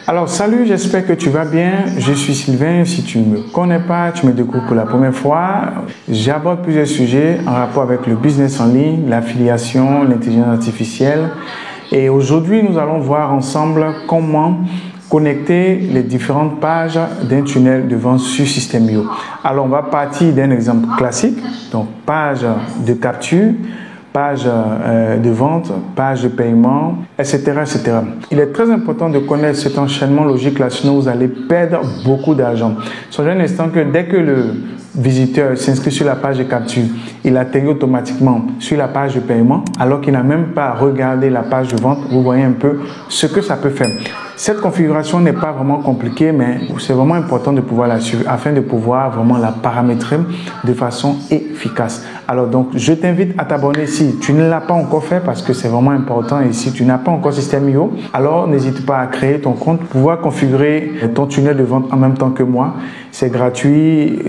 Alors salut, j'espère que tu vas bien. Je suis Sylvain. Si tu ne me connais pas, tu me découvres pour la première fois. J'aborde plusieurs sujets en rapport avec le business en ligne, l'affiliation, l'intelligence artificielle. Et aujourd'hui, nous allons voir ensemble comment connecter les différentes pages d'un tunnel de vente sur System.io. Alors on va partir d'un exemple classique, donc page de capture, page de vente, page de paiement, etc., etc. Il est très important de connaître cet enchaînement logique-là, sinon vous allez perdre beaucoup d'argent. Songez un instant que dès que le visiteur s'inscrit sur la page de capture, il atterrit automatiquement sur la page de paiement, alors qu'il n'a même pas regardé la page de vente. Vous voyez un peu ce que ça peut faire. Cette configuration n'est pas vraiment compliquée, mais c'est vraiment important de pouvoir la suivre afin de pouvoir vraiment la paramétrer de façon efficace. Alors donc, je t'invite à t'abonner si tu ne l'as pas encore fait parce que c'est vraiment important. Et si tu n'as pas encore System.io, alors n'hésite pas à créer ton compte, pouvoir configurer ton tunnel de vente en même temps que moi. C'est gratuit,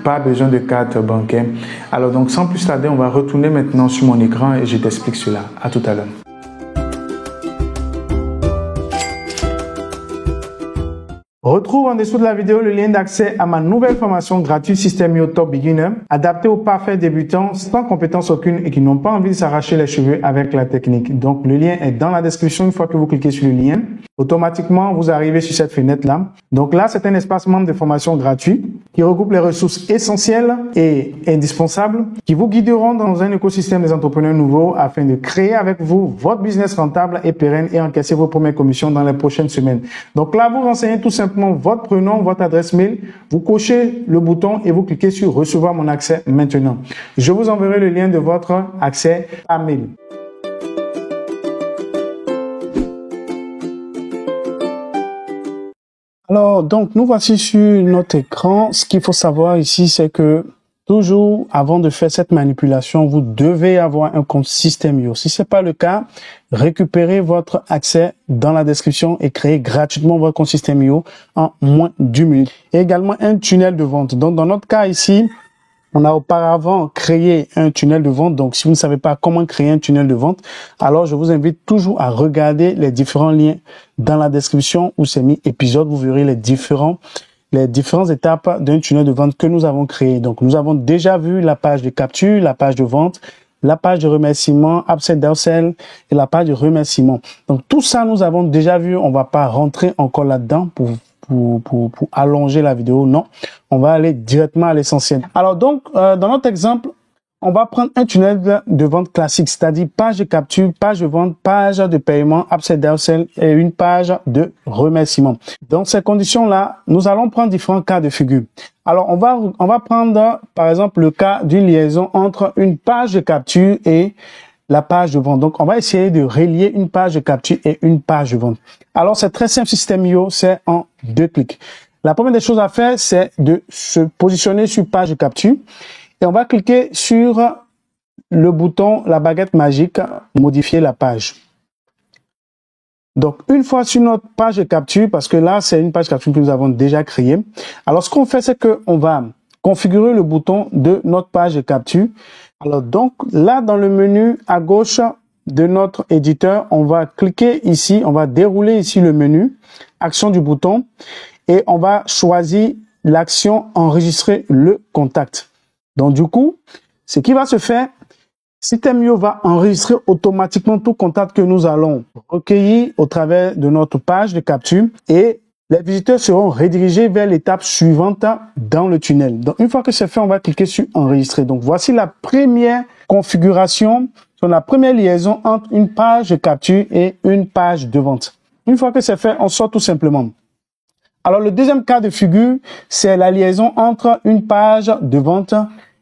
pas besoin de carte bancaire. Alors donc, sans plus tarder, on va retourner maintenant sur mon écran et je t'explique cela. À tout à l'heure. Retrouve en dessous de la vidéo le lien d'accès à ma nouvelle formation gratuite System.io Top Beginner, adaptée aux parfaits débutants sans compétence aucune et qui n'ont pas envie de s'arracher les cheveux avec la technique. Donc, le lien est dans la description. Une fois que vous cliquez sur le lien, automatiquement, vous arrivez sur cette fenêtre-là. Donc là, c'est un espace membre de formation gratuit qui regroupe les ressources essentielles et indispensables qui vous guideront dans un écosystème des entrepreneurs nouveaux afin de créer avec vous votre business rentable et pérenne et encaisser vos premières commissions dans les prochaines semaines. Donc là, vous renseignez tout simplement votre prénom, votre adresse mail, vous cochez le bouton et vous cliquez sur recevoir mon accès maintenant. Je vous enverrai le lien de votre accès à mail. Alors, donc, nous voici sur notre écran. Ce qu'il faut savoir ici, c'est que toujours, avant de faire cette manipulation, vous devez avoir un compte System.io. Si c'est pas le cas, récupérez votre accès dans la description et créez gratuitement votre compte System.io en moins d'1 minute. Et également un tunnel de vente. Donc, dans notre cas ici, on a auparavant créé un tunnel de vente. Donc, si vous ne savez pas comment créer un tunnel de vente, alors je vous invite toujours à regarder les différents liens dans la description où c'est mis épisode. Vous verrez les différentes étapes d'un tunnel de vente que nous avons créé. Donc, nous avons déjà vu la page de capture, la page de vente, la page de remerciement, upsell, downsell et la page de remerciement. Donc, tout ça, nous avons déjà vu. On va pas rentrer encore là-dedans pour allonger la vidéo. Non, on va aller directement à l'essentiel. Alors donc, dans notre exemple, on va prendre un tunnel de vente classique, c'est-à-dire page de capture, page de vente, page de paiement, upsell, downsell et une page de remerciement. Dans ces conditions-là, nous allons prendre différents cas de figure. Alors, on va prendre, par exemple, le cas d'une liaison entre une page de capture et la page de vente. Donc, on va essayer de relier une page de capture et une page de vente. Alors, c'est très simple, System.io, c'est en 2 clics. La première des choses à faire, c'est de se positionner sur page de capture et on va cliquer sur le bouton, la baguette magique, modifier la page. Donc, une fois sur notre page de capture, parce que là, c'est une page de capture que nous avons déjà créée. Alors, ce qu'on fait, c'est qu'on va configurer le bouton de notre page de capture. Alors donc là dans le menu à gauche de notre éditeur, on va cliquer ici, on va dérouler ici le menu, action du bouton et on va choisir l'action enregistrer le contact. Donc du coup, ce qui va se faire, System.io va enregistrer automatiquement tout contact que nous allons recueillir au travers de notre page de capture et les visiteurs seront redirigés vers l'étape suivante dans le tunnel. Donc, une fois que c'est fait, on va cliquer sur enregistrer. Donc, voici la première configuration, la première liaison entre une page de capture et une page de vente. Une fois que c'est fait, on sort tout simplement. Alors, le deuxième cas de figure, c'est la liaison entre une page de vente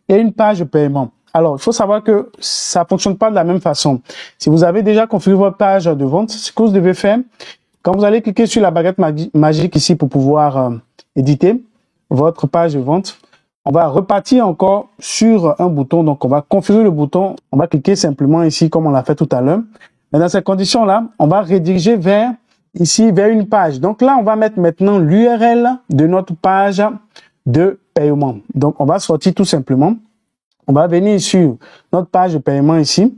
et une page de paiement. Alors, il faut savoir que ça fonctionne pas de la même façon. Si vous avez déjà configuré votre page de vente, ce que vous devez faire, quand vous allez cliquer sur la baguette magique ici pour pouvoir éditer votre page de vente, on va repartir encore sur un bouton. Donc, on va configurer le bouton. On va cliquer simplement ici comme on l'a fait tout à l'heure. Mais dans ces conditions-là, on va rediriger vers une page. Donc là, on va mettre maintenant l'URL de notre page de paiement. Donc, on va sortir tout simplement. On va venir sur notre page de paiement ici.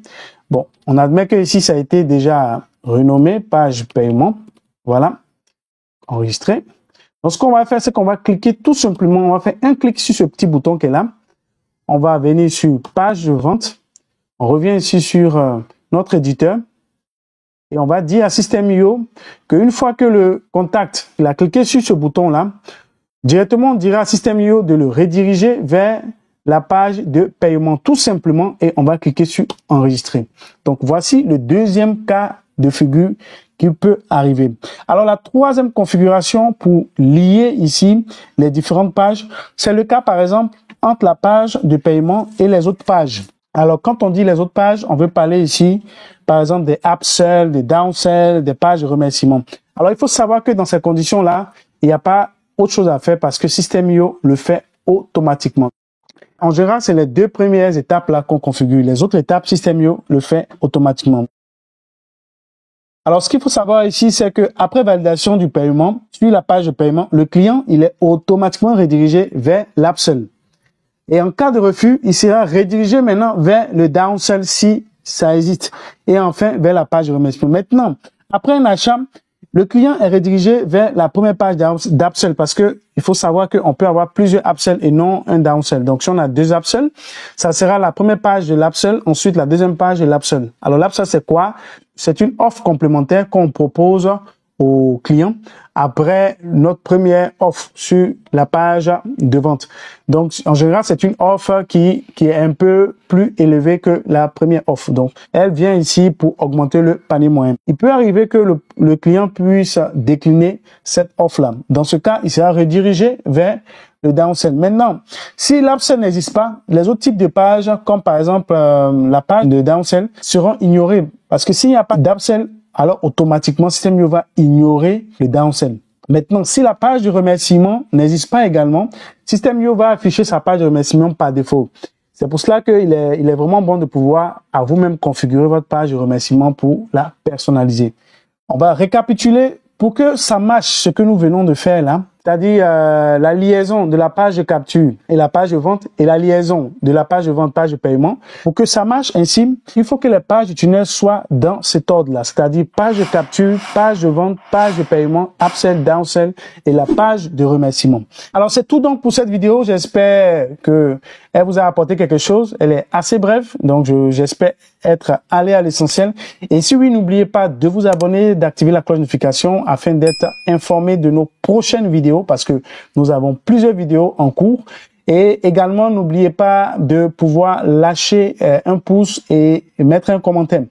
Bon, on admet que ici, ça a été déjà renommé page paiement. Voilà. enregistrer. Donc, ce qu'on va faire, c'est qu'on va cliquer tout simplement, on va faire un clic sur ce petit bouton qui est là. On va venir sur page de vente. On revient ici sur notre éditeur. Et on va dire à System.io qu'une fois que le contact, il a cliqué sur ce bouton-là, directement, on dira à System.io de le rediriger vers la page de paiement tout simplement et on va cliquer sur enregistrer. Donc, voici le deuxième cas de figure qui peut arriver. Alors, la troisième configuration pour lier ici les différentes pages, c'est le cas, par exemple, entre la page de paiement et les autres pages. Alors, quand on dit les autres pages, on veut parler ici, par exemple, des upsells, des downsells, des pages de remerciement. Alors, il faut savoir que dans ces conditions-là, il n'y a pas autre chose à faire parce que System.io le fait automatiquement. En général, c'est les deux premières étapes là qu'on configure. Les autres étapes, System.io le fait automatiquement. Alors, ce qu'il faut savoir ici, c'est que après validation du paiement, sur la page de paiement, le client, il est automatiquement redirigé vers l'upsell. Et en cas de refus, il sera redirigé maintenant vers le downsell si ça existe. Et enfin, vers la page de remerciement. Maintenant, après un achat, le client est redirigé vers la première page d'upsell parce que il faut savoir qu'on peut avoir plusieurs upsells et non un downsell. Donc, si on a deux upsells, ça sera la première page de l'upsell, ensuite la deuxième page de l'upsell. Alors, l'upsell, c'est quoi? C'est une offre complémentaire qu'on propose au client après notre première offre sur la page de vente. Donc, en général, c'est une offre qui est un peu plus élevée que la première offre. Donc, elle vient ici pour augmenter le panier moyen. Il peut arriver que le client puisse décliner cette offre-là. Dans ce cas, il sera redirigé vers le downsell. Maintenant, si l'upsell n'existe pas, les autres types de pages, comme par exemple la page de downsell, seront ignorées. Parce que s'il n'y a pas d'upsell, alors automatiquement, System.io va ignorer le downsell. Maintenant, si la page de remerciement n'existe pas également, System.io va afficher sa page de remerciement par défaut. C'est pour cela qu'il est vraiment bon de pouvoir à vous-même configurer votre page de remerciement pour la personnaliser. On va récapituler pour que ça marche ce que nous venons de faire là. C'est-à-dire la liaison de la page de capture et la page de vente et la liaison de la page de vente, page de paiement. Pour que ça marche ainsi, il faut que les pages du tunnel soient dans cet ordre-là. C'est-à-dire page de capture, page de vente, page de paiement, upsell, downsell et la page de remerciement. Alors c'est tout donc pour cette vidéo. J'espère que elle vous a apporté quelque chose. Elle est assez brève, donc j'espère être allé à l'essentiel. Et si oui, n'oubliez pas de vous abonner, d'activer la cloche de notification afin d'être informé de nos prochaines vidéos parce que nous avons plusieurs vidéos en cours. Et également, n'oubliez pas de pouvoir lâcher un pouce et mettre un commentaire.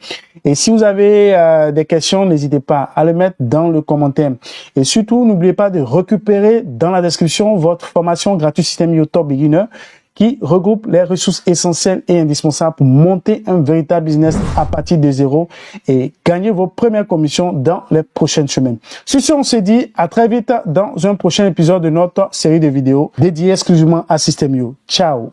Et si vous avez des questions, n'hésitez pas à le mettre dans le commentaire. Et surtout, n'oubliez pas de récupérer dans la description votre formation gratuite System.io Top Beginner qui regroupe les ressources essentielles et indispensables pour monter un véritable business à partir de zéro et gagner vos premières commissions dans les prochaines semaines. Sur ce, on se dit à très vite dans un prochain épisode de notre série de vidéos dédiée exclusivement à System.io. Ciao!